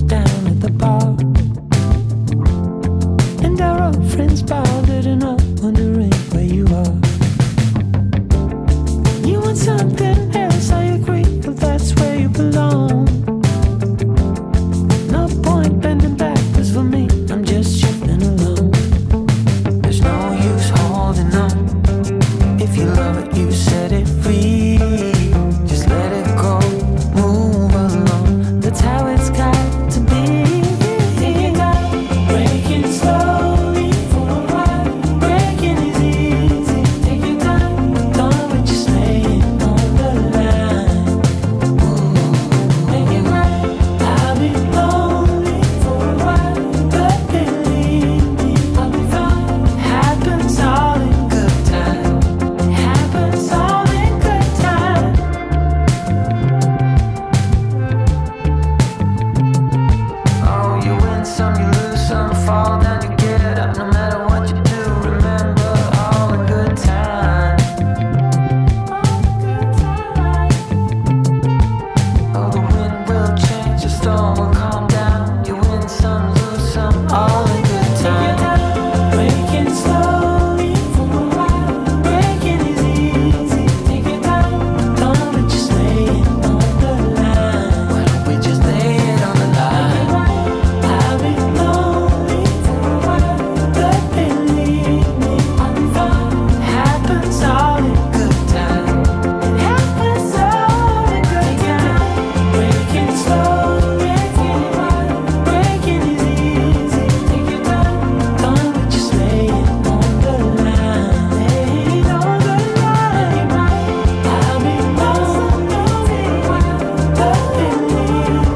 down at the bar, and our old friends bothered up, wondering where you are. You want something else, I agree, but that's where you belong. No point bending backwards for me, I'm just shipping along. There's no use holding on. If you love it, you set it free. Just let it go, move along. That's how it's got to be. Take it out, breaking slowly for a while. Breaking is easy. Take your time, don't let you stay on the line. Ooh, make it right. I'll be lonely for a while, but believe me, I'll be fine. Happens all in good time. Happens all in good time. Oh, you win some, you lose some, fall down, you get up. No matter what you do, remember all in good time. All in good time. Oh, the wind will change, the storm will calm down. You win some, lose some, all in good time. Breaking slowly for a while. Breaking is easy. Take your time, don't let you stay on the line. Why don't we just lay it on the line? I'll be lonely for a while, but believe me, I'll be fine. Happens all in good time. It happens all in good time. Breaking slowly for a while. Breaking is easy. Take your time, don't let you stay on the line. Lay on the line. I'll be lonely for a while, but believe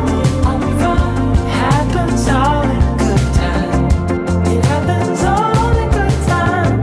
me, I'll be fine. Happens all in good time. It happens all in good time.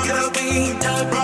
Take me,